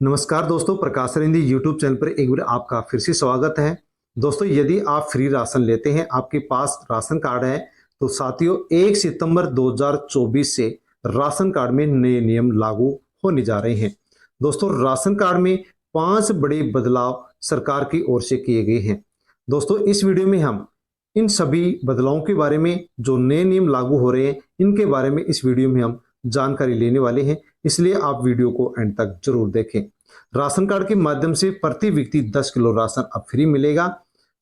नमस्कार दोस्तों, प्रकाश रिंदी YouTube channel पर एक बार आपका फिर से स्वागत है। दोस्तों, यदि आप फ्री राशन लेते हैं, आपके पास राशन कार्ड है, तो साथियों 1 सितंबर 2024 से राशन कार्ड में नए नियम लागू होने जा रहे हैं। दोस्तों, राशन कार्ड में 5 बड़े बदलाव सरकार की ओर से किए गए हैं। दोस्तों, इस वीडियो में हम इन सभी बदलावों के बारे में, जो नए नियम लागू हो रहे हैं, इनके बारे में इस वीडियो में हम जानकारी लेने वाले हैं। इसलिए आप वीडियो को एंड तक जरूर देखें। राशन कार्ड के माध्यम से प्रति व्यक्ति 10 किलो राशन अब फ्री मिलेगा।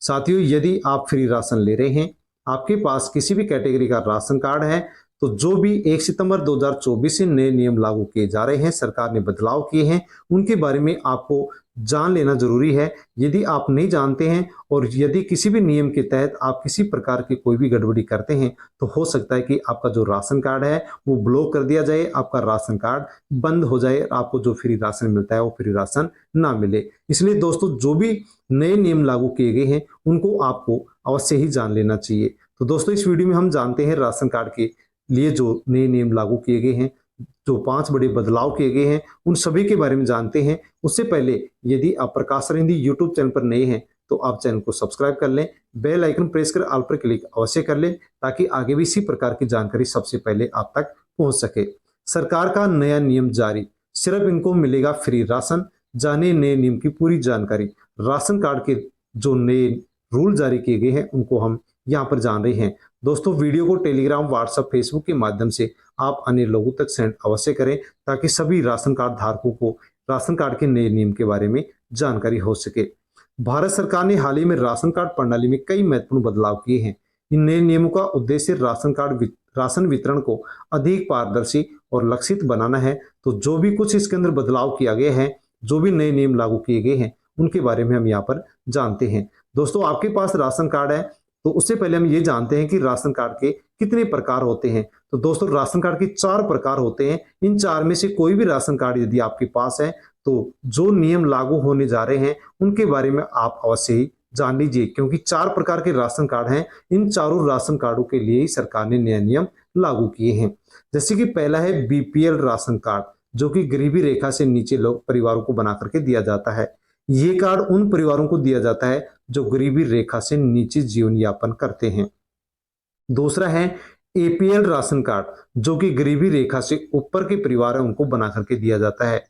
साथियों, यदि आप फ्री राशन ले रहे हैं, आपके पास किसी भी कैटेगरी का राशन कार्ड है, तो जो भी 1 सितंबर 2024 से नए नियम लागू किए जा रहे हैं, सरकार ने बदलाव किए हैं, उनके बारे में आपको जान लेना जरूरी है। यदि आप नहीं जानते हैं और यदि किसी भी नियम के तहत आप किसी प्रकार की कोई भी गड़बड़ी करते हैं, तो हो सकता है कि आपका जो राशन कार्ड है वो ब्लॉक कर दिया जाए, आपका राशन कार्ड बंद हो जाए, आपको जो फ्री राशन मिलता है वो फ्री राशन ना मिले। इसलिए दोस्तों, जो भी नए नियम लागू किए गए हैं उनको आपको अवश्य ही जान लेना चाहिए। तो दोस्तों, इस वीडियो में हम जानते हैं राशन कार्ड के लिए जो नए नियम लागू किए गए हैं, जो 5 बड़े बदलाव किए गए हैं, उन सभी के बारे में जानते हैं। उससे पहले यदि आप प्रकाश रिंदी यूट्यूब चैनल पर नए हैं, तो आप चैनल को सब्सक्राइब कर लें, बेल आइकन प्रेस कर ऑल पर क्लिक अवश्य कर लें, ताकि आगे भी इसी प्रकार की जानकारी सबसे पहले आप तक पहुंच सके। सरकार का नया नियम जारी, सिर्फ इनको मिलेगा फ्री राशन। जाने नए नियम की पूरी जानकारी। राशन कार्ड के जो नए रूल जारी किए गए हैं उनको हम यहाँ पर जान रहे हैं। दोस्तों, वीडियो को टेलीग्राम, व्हाट्सएप, फेसबुक के माध्यम से आप अन्य लोगों तक सेंड अवश्य करें, ताकि सभी राशन कार्ड धारकों को राशन कार्ड के नए नियम के बारे में जानकारी हो सके। भारत सरकार ने हाल ही में राशन कार्ड प्रणाली में कई महत्वपूर्ण बदलाव किए हैं। इन नए नियमों का उद्देश्य राशन वितरण को अधिक पारदर्शी और लक्षित बनाना है। तो जो भी कुछ इसके अंदर बदलाव किया गया है, जो भी नए नियम लागू किए गए हैं, उनके बारे में हम यहाँ पर जानते हैं। दोस्तों, आपके पास राशन कार्ड है, तो उससे पहले हम ये जानते हैं कि राशन कार्ड के कितने प्रकार होते हैं। तो दोस्तों, राशन कार्ड के 4 प्रकार होते हैं। इन 4 में से कोई भी राशन कार्ड यदि आपके पास है, तो जो नियम लागू होने जा रहे हैं उनके बारे में आप अवश्य ही जान लीजिए, क्योंकि 4 प्रकार के राशन कार्ड हैं। इन चारों राशन कार्डों के लिए ही सरकार ने नए नियम लागू किए हैं। जैसे कि पहला है बीपीएल राशन कार्ड, जो कि गरीबी रेखा से नीचे लोग परिवारों को बना करके दिया जाता है। ये कार्ड उन परिवारों को दिया जाता है जो गरीबी रेखा से नीचे जीवन यापन करते हैं। दूसरा है एपीएल राशन कार्ड, जो कि गरीबी रेखा से ऊपर के परिवार है उनको बना करके दिया जाता है।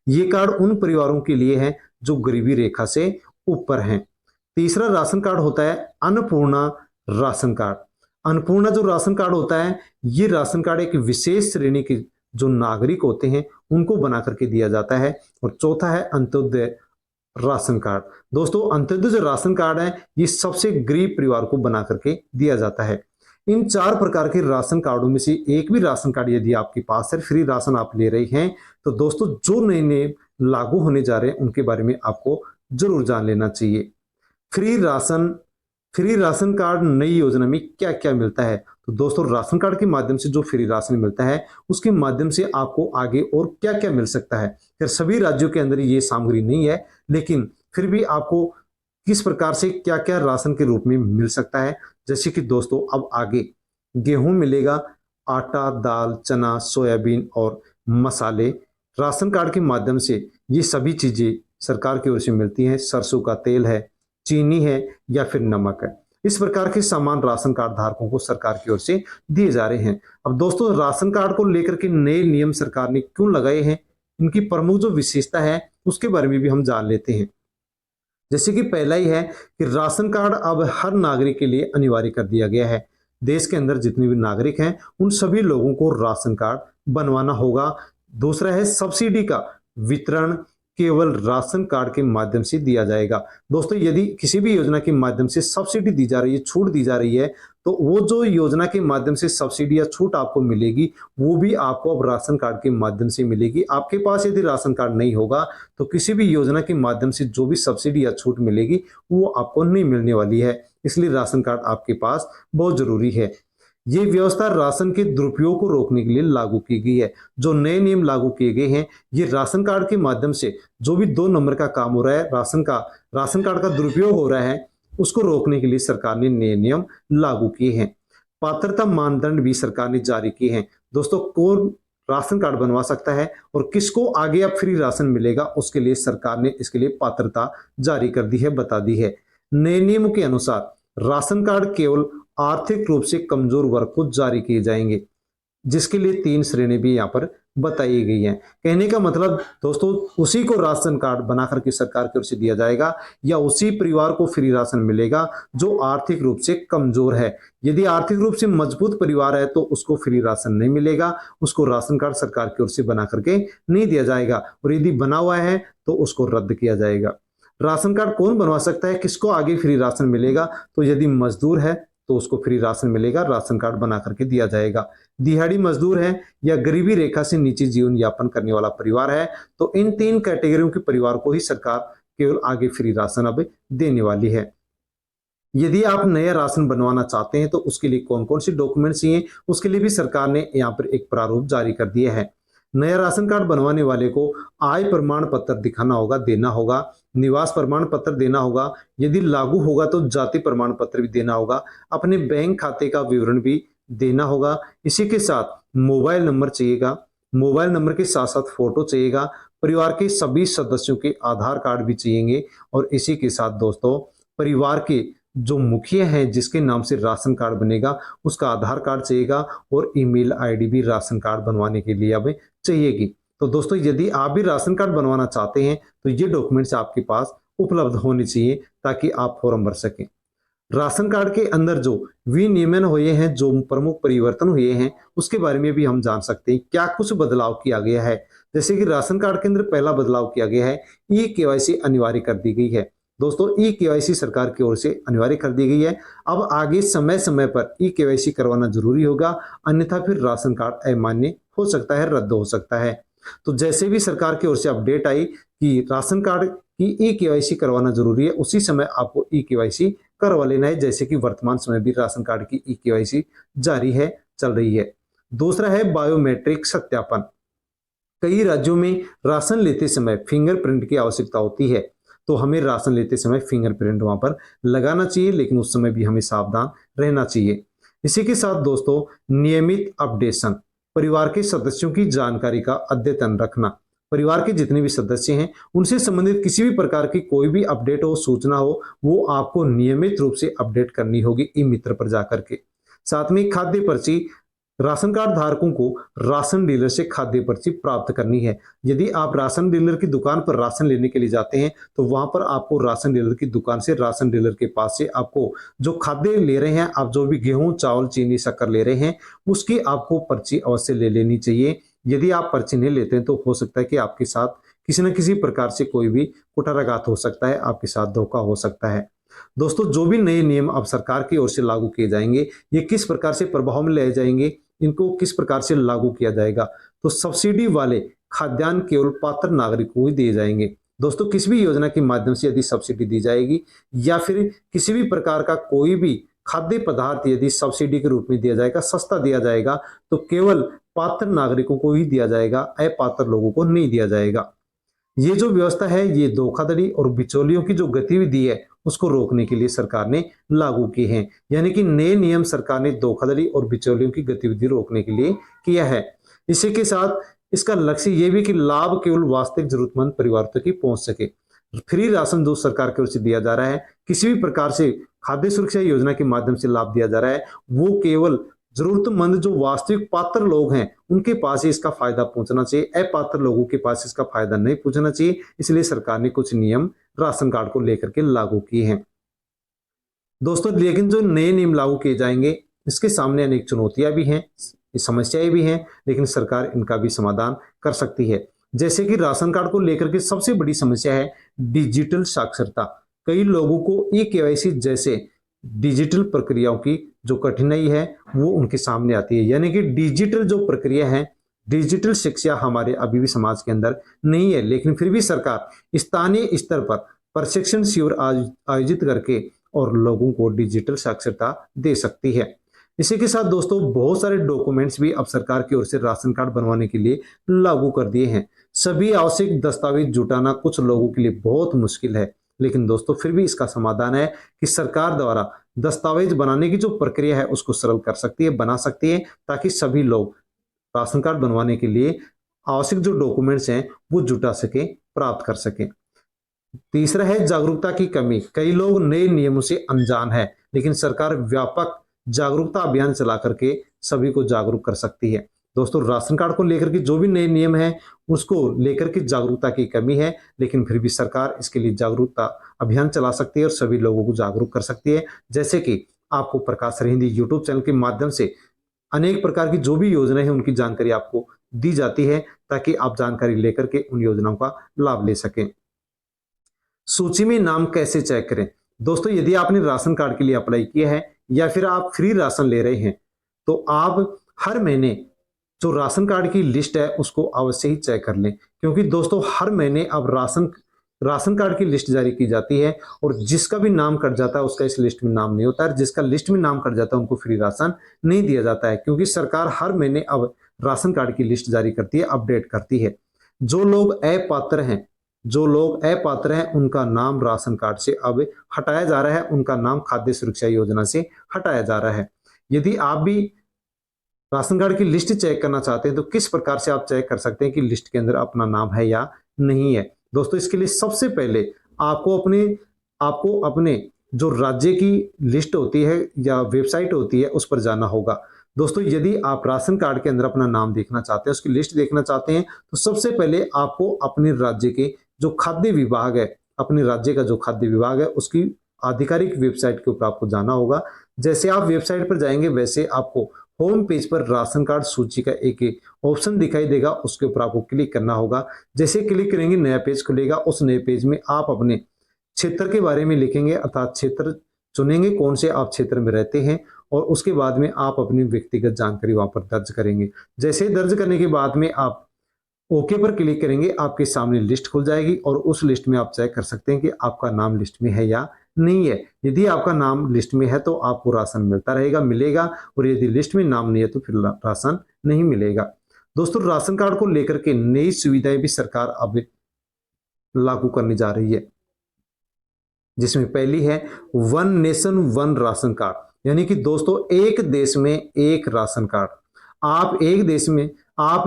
ये कार्ड उन परिवारों के लिए है जो गरीबी रेखा से ऊपर हैं। तीसरा राशन कार्ड होता है अन्नपूर्णा राशन कार्ड। अन्नपूर्णा जो राशन कार्ड होता है, ये राशन कार्ड एक विशेष श्रेणी के जो नागरिक होते हैं उनको बना करके दिया जाता है। और चौथा है अंत्योदय राशन कार्ड। दोस्तों, अंत्योदय जो राशन कार्ड है, ये सबसे गरीब परिवार को बना करके दिया जाता है। इन 4 प्रकार के राशन कार्डों में से एक भी राशन कार्ड यदि आपके पास है, फ्री राशन आप ले रहे हैं, तो दोस्तों जो नए नए लागू होने जा रहे हैं उनके बारे में आपको जरूर जान लेना चाहिए। फ्री राशन कार्ड नई योजना में क्या क्या मिलता है। तो दोस्तों, राशन कार्ड के माध्यम से जो फ्री राशन मिलता है, उसके माध्यम से आपको आगे और क्या क्या मिल सकता है। फिर सभी राज्यों के अंदर ये सामग्री नहीं है, लेकिन फिर भी आपको किस प्रकार से क्या क्या राशन के रूप में मिल सकता है। जैसे कि दोस्तों, अब आगे गेहूं मिलेगा, आटा, दाल, चना, सोयाबीन और मसाले। राशन कार्ड के माध्यम से ये सभी चीजें सरकार की ओर से मिलती हैं। सरसों का तेल है, चीनी है या फिर नमक है। इस प्रकार के सामान राशन कार्ड धारकों को सरकार की ओर से दिए जा रहे हैं। अब दोस्तों, राशन कार्ड को लेकर के नए नियम सरकार ने क्यों लगाए हैं, इनकी प्रमुख जो विशेषता है उसके बारे में भी हम जान लेते हैं। जैसे कि पहला ही है कि राशन कार्ड अब हर नागरिक के लिए अनिवार्य कर दिया गया है। देश के अंदर जितने भी नागरिक हैं उन सभी लोगों को राशन कार्ड बनवाना होगा। दूसरा है सब्सिडी का वितरण केवल राशन कार्ड के माध्यम से दिया जाएगा। दोस्तों, यदि किसी भी योजना के माध्यम से सब्सिडी दी जा रही है, छूट दी जा रही है, तो वो जो योजना के माध्यम से सब्सिडी या छूट आपको मिलेगी, वो भी आपको अब राशन कार्ड के माध्यम से मिलेगी। आपके पास यदि राशन कार्ड नहीं होगा, तो किसी भी योजना के माध्यम से जो भी सब्सिडी या छूट मिलेगी वो आपको नहीं मिलने वाली है। इसलिए राशन कार्ड आपके पास बहुत जरूरी है। ये व्यवस्था राशन के दुरुपयोग को रोकने के लिए लागू की गई है। जो नए नियम लागू किए गए हैं, ये राशन कार्ड के माध्यम से जो भी 2 नंबर का काम हो रहा है, राशन कार्ड का दुरुपयोग हो रहा है, उसको रोकने के लिए सरकार ने नए नियम लागू किए हैं। पात्रता मानदंड भी सरकार ने जारी किए हैं। दोस्तों, राशन कार्ड बनवा सकता है और किसको आगे अब फ्री राशन मिलेगा उसके लिए सरकार ने इसके लिए पात्रता जारी कर दी है, बता दी है। नए नियमों के अनुसार राशन कार्ड केवल आर्थिक रूप से कमजोर वर्ग को जारी किए जाएंगे, जिसके लिए 3 श्रेणी भी यहाँ पर बताई गई है। कहने का मतलब दोस्तों, उसी को राशन कार्ड बना करके सरकार की ओर से दिया जाएगा या उसी परिवार को फ्री राशन मिलेगा जो आर्थिक रूप से कमजोर है। यदि आर्थिक रूप से मजबूत परिवार है तो उसको फ्री राशन नहीं मिलेगा, उसको राशन कार्ड सरकार की ओर से बना करके नहीं दिया जाएगा, और यदि बना हुआ है तो उसको रद्द किया जाएगा। राशन कार्ड कौन बनवा सकता है, किसको आगे फ्री राशन मिलेगा, तो यदि मजदूर है तो उसको फ्री राशन मिलेगा, राशन कार्ड बना करके दिया जाएगा। दिहाड़ी मजदूर है या गरीबी रेखा से नीचे जीवन यापन करने वाला परिवार है, तो इन 3 कैटेगरियों के परिवार को ही सरकार केवल आगे फ्री राशन अब देने वाली है। यदि आप नया राशन बनवाना चाहते हैं तो उसके लिए कौन कौन से डॉक्यूमेंट चाहिए, उसके लिए भी सरकार ने यहाँ पर एक प्रारूप जारी कर दिया है। नया राशन कार्ड बनवाने वाले को आय प्रमाण पत्र दिखाना होगा, देना होगा, निवास प्रमाण पत्र देना होगा, यदि लागू होगा तो जाति प्रमाण पत्र भी देना होगा, अपने बैंक खाते का विवरण भी देना होगा। इसी के साथ मोबाइल नंबर चाहिएगा, मोबाइल नंबर के साथ साथ फोटो चाहिएगा, परिवार के सभी सदस्यों के आधार कार्ड भी चाहिए, और इसी के साथ दोस्तों परिवार के जो मुखिया है जिसके नाम से राशन कार्ड बनेगा उसका आधार कार्ड चाहिएगा, और ईमेल आईडी भी राशन कार्ड बनवाने के लिए हमें चाहिएगी। तो दोस्तों यदि आप भी राशन कार्ड बनवाना चाहते हैं तो ये डॉक्यूमेंट्स आपके पास उपलब्ध होने चाहिए ताकि आप फॉर्म भर सकें। राशन कार्ड के अंदर जो विनियमन हुए हैं, जो प्रमुख परिवर्तन हुए हैं, उसके बारे में भी हम जान सकते हैं। क्या कुछ बदलाव किया गया है, जैसे कि राशन कार्ड के अंदर पहला बदलाव किया गया है, ई केवाईसी अनिवार्य कर दी गई है। दोस्तों ई केवाईसी सरकार की ओर से अनिवार्य कर दी गई है। अब आगे समय समय पर ई केवाईसी करवाना जरूरी होगा, अन्यथा फिर राशन कार्ड अमान्य हो सकता है, रद्द हो सकता है। तो जैसे भी सरकार की ओर से अपडेट आई कि राशन कार्ड की ई केवाईसी करवाना जरूरी है, उसी समय आपको ई केवाईसी करवा लेना है, जैसे कि वर्तमान समय भी राशन कार्ड की ई केवाईसी जारी है, चल रही है। दूसरा है बायोमेट्रिक सत्यापन। कई राज्यों में राशन लेते समय फिंगरप्रिंट की आवश्यकता होती है, तो हमें राशन लेते समय फिंगरप्रिंट वहां पर लगाना चाहिए, लेकिन उस समय भी हमें सावधान रहना चाहिए। इसी के साथ दोस्तों नियमित अपडेशन, परिवार के सदस्यों की जानकारी का अद्यतन रखना। परिवार के जितने भी सदस्य हैं उनसे संबंधित किसी भी प्रकार की कोई भी अपडेट हो, सूचना हो, वो आपको नियमित रूप से अपडेट करनी होगी ई मित्र पर जाकर के। साथ में खाद्य पर्ची, राशन कार्ड धारकों को राशन डीलर से खाद्य पर्ची प्राप्त करनी है। यदि आप राशन डीलर की दुकान पर राशन लेने के लिए जाते हैं तो वहां पर आपको राशन डीलर की दुकान से, राशन डीलर के पास से आपको जो खाद्य ले रहे हैं, आप जो भी गेहूं, चावल, चीनी, शक्कर ले रहे हैं, उसकी आपको पर्ची अवश्य ले लेनी चाहिए। यदि आप पर्ची नहीं लेते हैं तो हो सकता है कि आपके साथ किसी न किसी प्रकार से कोई भी कुठाराघात हो सकता है, आपके साथ धोखा हो सकता है। दोस्तों जो भी नए नियम अब सरकार की ओर से लागू किए जाएंगे, ये किस प्रकार से प्रभाव में ले जाएंगे, इनको किस प्रकार से लागू किया जाएगा, तो सब्सिडी वाले खाद्यान्न केवल पात्र नागरिकों को ही दिए जाएंगे। दोस्तों किसी भी योजना के माध्यम से यदि सब्सिडी दी जाएगी या फिर किसी भी प्रकार का कोई भी खाद्य पदार्थ यदि सब्सिडी के रूप में दिया जाएगा, सस्ता दिया जाएगा, तो केवल पात्र नागरिकों को ही दिया जाएगा, अपात्र लोगों को नहीं दिया जाएगा। ये जो व्यवस्था है ये धोखाधड़ी और बिचौलियों की जो गतिविधि है उसको रोकने के लिए सरकार ने लागू की है। यानी कि नए नियम सरकार ने धोखाधड़ी और बिचौलियों की गतिविधि रोकने के लिए किया है। इसी के साथ इसका लक्ष्य ये भी कि लाभ केवल वास्तविक जरूरतमंद परिवार तक ही पहुंच सके। फ्री राशन जो सरकार की ओर से दिया जा रहा है, किसी भी प्रकार से खाद्य सुरक्षा योजना के माध्यम से लाभ दिया जा रहा है, वो केवल जरूरतमंद जो वास्तविक पात्र लोग हैं उनके पास ही इसका फायदा पहुंचना चाहिए, अपात्र लोगों के पास इसका फायदा नहीं पहुंचना चाहिए। इसलिए सरकार ने कुछ नियम राशन कार्ड को लेकर के लागू किए हैं। दोस्तों लेकिन जो नए नियम लागू किए जाएंगे इसके सामने अनेक चुनौतियां भी हैं, समस्याएं भी हैं, लेकिन सरकार इनका भी समाधान कर सकती है। जैसे कि राशन कार्ड को लेकर के सबसे बड़ी समस्या है डिजिटल साक्षरता। कई लोगों को ई केवाईसी जैसे डिजिटल प्रक्रियाओं की जो कठिनाई है वो उनके सामने आती है। यानी कि डिजिटल जो प्रक्रिया है, डिजिटल शिक्षा हमारे अभी भी समाज के अंदर नहीं है, लेकिन फिर भी सरकार स्थानीय स्तर पर प्रशिक्षण शिविर आयोजित करके और लोगों को डिजिटल साक्षरता दे सकती है। इसी के साथ दोस्तों बहुत सारे डॉक्यूमेंट्स भी अब सरकार की ओर से राशन कार्ड बनवाने के लिए लागू कर दिए हैं। सभी आवश्यक दस्तावेज जुटाना कुछ लोगों के लिए बहुत मुश्किल है, लेकिन दोस्तों फिर भी इसका समाधान है कि सरकार द्वारा दस्तावेज बनाने की जो प्रक्रिया है उसको सरल कर सकती है, बना सकती है, ताकि सभी लोग राशन कार्ड बनवाने के लिए आवश्यक जो डॉक्यूमेंट्स हैं वो जुटा सके, प्राप्त कर सके। तीसरा है जागरूकता की कमी। कई लोग नए नियमों से अनजान है, लेकिन सरकार व्यापक जागरूकता अभियान चला करके सभी को जागरूक कर सकती है। दोस्तों, राशन कार्ड को लेकर के जो भी नए नियम है उसको लेकर के जागरूकता की कमी है, लेकिन फिर भी सरकार इसके लिए जागरूकता अभियान चला सकती है और सभी लोगों को जागरूक कर सकती है। जैसे कि आपको प्रकाश सर हिंदी यूट्यूब चैनल के माध्यम से अनेक प्रकार की जो भी योजनाएं हैं उनकी जानकारी आपको दी जाती है, ताकि आप जानकारी लेकर के उन योजनाओं का लाभ ले सकें। सूची में नाम कैसे चेक करें? दोस्तों, यदि आपने राशन कार्ड के लिए अप्लाई किया है या फिर आप फ्री राशन ले रहे हैं, तो आप हर महीने जो राशन कार्ड की लिस्ट है उसको अवश्य ही चेक कर लें, क्योंकि दोस्तों हर महीने अब राशन कार्ड की लिस्ट जारी की जाती है और जिसका भी नाम कट जाता है उसका इस लिस्ट में नाम नहीं होता है। जिसका लिस्ट में नाम कट जाता है उनको फ्री राशन नहीं दिया जाता है, क्योंकि सरकार हर महीने अब राशन कार्ड की लिस्ट जारी करती है, अपडेट करती है। जो लोग अपात्र हैं उनका नाम राशन कार्ड से अब हटाया जा रहा है, उनका नाम खाद्य सुरक्षा योजना से हटाया जा रहा है। यदि आप भी राशन कार्ड की लिस्ट चेक करना चाहते हैं तो किस प्रकार से आप चेक कर सकते हैं कि लिस्ट के अंदर अपना नाम है या नहीं है? दोस्तों, इसके लिए सबसे पहले आपको अपने जो राज्य की लिस्ट होती है या वेबसाइट होती है उस पर जाना होगा। दोस्तों, यदि आप राशन कार्ड के अंदर अपना नाम देखना चाहते हैं, उसकी लिस्ट देखना चाहते हैं, तो सबसे पहले आपको अपने राज्य के जो खाद्य विभाग है, अपने राज्य का जो खाद्य विभाग है उसकी आधिकारिक वेबसाइट के ऊपर आपको जाना होगा। जैसे आप वेबसाइट पर जाएंगे वैसे आपको होम पेज पर राशन कार्ड सूची का एक ऑप्शन दिखाई देगा, उसके ऊपर आपको क्लिक करना होगा। जैसे क्लिक करेंगे नया पेज खुलेगा। उस नए पेज में आप अपने क्षेत्र के बारे में लिखेंगे, अर्थात क्षेत्र चुनेंगे कौन से आप क्षेत्र में रहते हैं, और उसके बाद में आप अपनी व्यक्तिगत जानकारी वहां पर दर्ज करेंगे। जैसे दर्ज करने के बाद में आप ओके पर क्लिक करेंगे, आपके सामने लिस्ट खुल जाएगी और उस लिस्ट में आप चेक कर सकते हैं कि आपका नाम लिस्ट में है या नहीं है। यदि आपका नाम लिस्ट में है तो आपको राशन मिलेगा, और यदि लिस्ट में नाम नहीं है तो फिर राशन नहीं मिलेगा। दोस्तों, राशन कार्ड को लेकर के नई सुविधाएं भी सरकार अब लागू करने जा रही है, जिसमें पहली है one nation one ration card, यानी कि दोस्तों एक देश में एक राशन कार्ड। आप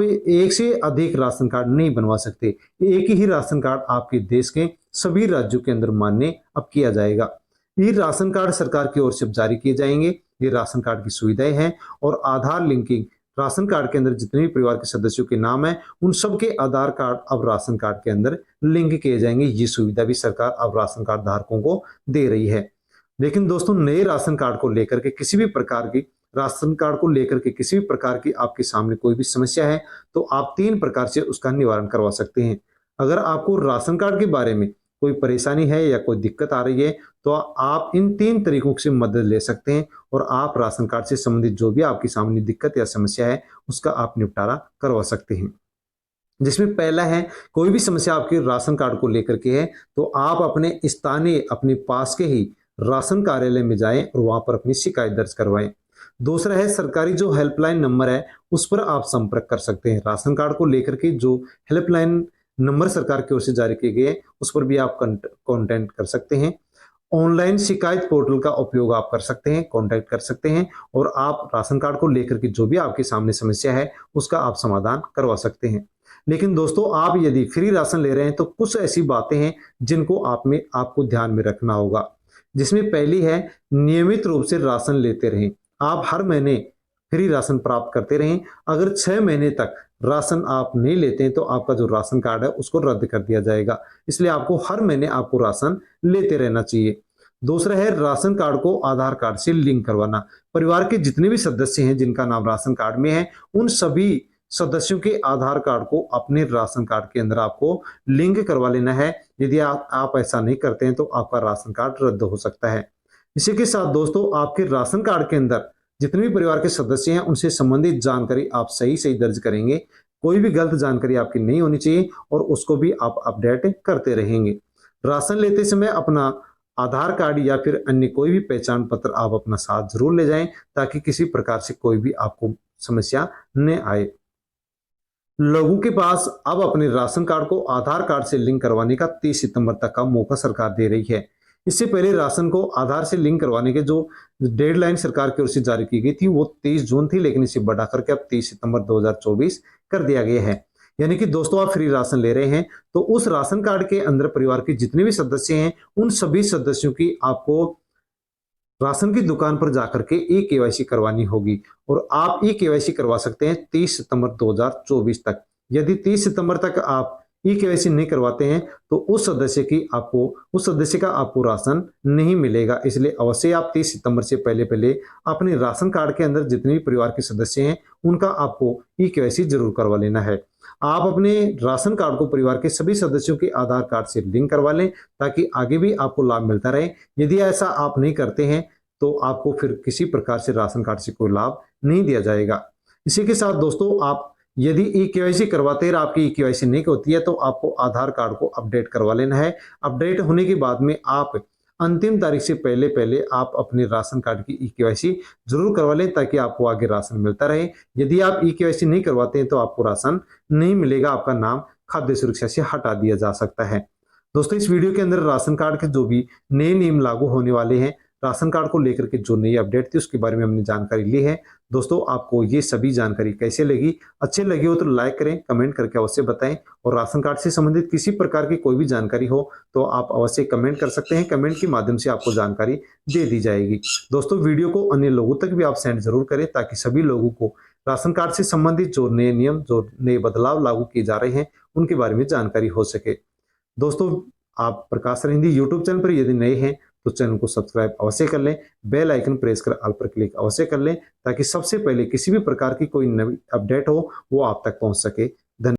एक से अधिक राशन कार्ड नहीं बनवा सकते। एक ही राशन कार्ड आपके देश के सभी राज्यों के अंदर मान्य अब किया जाएगा। ये राशन कार्ड सरकार की ओर से जारी किए जाएंगे। ये राशन कार्ड की सुविधाएं हैं, और आधार लिंकिंग, राशन कार्ड के अंदर जितने भी परिवार के सदस्यों के नाम है उन सबके आधार कार्ड अब राशन कार्ड के अंदर लिंक किए जाएंगे। ये सुविधा भी सरकार अब राशन कार्ड धारकों को दे रही है। लेकिन दोस्तों, नए राशन कार्ड को लेकर के किसी भी प्रकार की आपके सामने कोई भी समस्या है तो आप 3 प्रकार से उसका निवारण करवा सकते हैं। अगर आपको राशन कार्ड के बारे में कोई परेशानी है या कोई दिक्कत आ रही है तो आप इन 3 तरीकों से मदद ले सकते हैं, और आप राशन कार्ड से संबंधित जो भी आपकी सामने दिक्कत या समस्या है उसका आप निपटारा करवा सकते हैं। जिसमें पहला है, कोई भी समस्या आपके राशन कार्ड को लेकर के है तो आप अपने पास के ही राशन कार्यालय में जाएं और वहां पर अपनी शिकायत दर्ज करवाएं। दूसरा है, सरकारी जो हेल्पलाइन नंबर है उस पर आप संपर्क कर सकते हैं। राशन कार्ड को लेकर के जो हेल्पलाइन नंबर सरकार की ओर से जारी किए गए उस पर भी आप कांटेक्ट कर सकते हैं। ऑनलाइन शिकायत पोर्टल का उपयोग आप कर सकते हैं, कांटेक्ट कर सकते हैं, और आप राशन कार्ड को लेकर के जो भी आपके सामने समस्या है उसका आप समाधान करवा सकते हैं। लेकिन दोस्तों, आप यदि फ्री राशन ले रहे हैं तो कुछ ऐसी बातें हैं जिनको आपको ध्यान में रखना होगा। जिसमें पहली है, नियमित रूप से राशन लेते रहें। आप हर महीने फ्री राशन प्राप्त करते रहें। अगर 6 महीने तक राशन आप नहीं लेते हैं तो आपका जो राशन कार्ड है उसको रद्द कर दिया जाएगा। इसलिए आपको हर महीने आपको राशन लेते रहना चाहिए। दूसरा है, राशन कार्ड को आधार कार्ड से लिंक करवाना। परिवार के जितने भी सदस्य हैं जिनका नाम राशन कार्ड में है उन सभी सदस्यों के आधार कार्ड को अपने राशन कार्ड के अंदर आपको लिंक करवा लेना है। यदि आप ऐसा नहीं करते हैं तो आपका राशन कार्ड रद्द हो सकता है। इसी के साथ दोस्तों, आपके राशन कार्ड के अंदर जितने भी परिवार के सदस्य हैं उनसे संबंधित जानकारी आप सही दर्ज करेंगे। कोई भी गलत जानकारी आपकी नहीं होनी चाहिए और उसको भी आप अपडेट करते रहेंगे। राशन लेते समय अपना आधार कार्ड या फिर अन्य कोई भी पहचान पत्र आप अपना साथ जरूर ले जाएं, ताकि किसी प्रकार से कोई भी आपको समस्या न आए। लोगों के पास अब अपने राशन कार्ड को आधार कार्ड से लिंक करवाने का 30 सितंबर तक का मौका सरकार दे रही है। इससे पहले राशन को आधार से लिंक करवाने के जो डेडलाइन सरकार की ओर से जारी की गई थी वो 23 जून थी, लेकिन इसे बढ़ा करके अब 30 सितंबर 2024 कर दिया गया है। यानी कि दोस्तों आप फ्री राशन ले रहे हैं तो उस राशन कार्ड के अंदर परिवार के जितने भी सदस्य हैं उन सभी सदस्यों की आपको राशन की दुकान पर जाकर के ई केवाईसी करवानी होगी और आप ई केवाईसी करवा सकते हैं 30 सितंबर 2024 तक। यदि 30 सितंबर तक आप ई केवाईसी नहीं करवाते हैं तो उस सदस्य का आपको राशन नहीं मिलेगा। इसलिए अवश्य आप 30 सितंबर से पहले पहले अपने राशन कार्ड के अंदर जितने भी परिवार के सदस्य हैं उनका आपको ई केवाईसी जरूर करवा लेना है। आप अपने राशन कार्ड को परिवार के सभी सदस्यों के आधार कार्ड से लिंक करवा लें ताकि आगे भी आपको लाभ मिलता रहे। यदि ऐसा आप नहीं करते हैं तो आपको फिर किसी प्रकार से राशन कार्ड से कोई लाभ नहीं दिया जाएगा। इसी के साथ दोस्तों आप यदि ई केवाईसी करवाते हैं आपकी ई केवाईसी नहीं होती है तो आपको आधार कार्ड को अपडेट करवा लेना है। अपडेट होने के बाद में आप अंतिम तारीख से पहले पहले आप अपने राशन कार्ड की ई केवाईसी जरूर करवा लें ताकि आपको आगे राशन मिलता रहे। यदि आप ई केवाईसी नहीं करवाते हैं तो आपको राशन नहीं मिलेगा, आपका नाम खाद्य सुरक्षा से हटा दिया जा सकता है। दोस्तों इस वीडियो के अंदर राशन कार्ड के जो भी नए नियम लागू होने वाले हैं, राशन कार्ड को लेकर के जो नई अपडेट थी उसके बारे में हमने जानकारी ली है। दोस्तों आपको ये सभी जानकारी कैसे लगी, अच्छे लगी हो तो लाइक करें, कमेंट करके अवश्य बताएं और राशन कार्ड से संबंधित किसी प्रकार की कोई भी जानकारी हो तो आप अवश्य कमेंट कर सकते हैं। कमेंट के माध्यम से आपको जानकारी दे दी जाएगी। दोस्तों वीडियो को अन्य लोगों तक भी आप सेंड जरूर करें ताकि सभी लोगों को राशन कार्ड से संबंधित जो नए नियम, जो नए बदलाव लागू किए जा रहे हैं उनके बारे में जानकारी हो सके। दोस्तों आप प्रकाश हिंदी यूट्यूब चैनल पर यदि नए हैं तो चैनल को सब्सक्राइब अवश्य कर लें, बेल आइकन प्रेस कर ऑल पर क्लिक अवश्य कर लें ताकि सबसे पहले किसी भी प्रकार की कोई नई अपडेट हो वो आप तक पहुंच सके।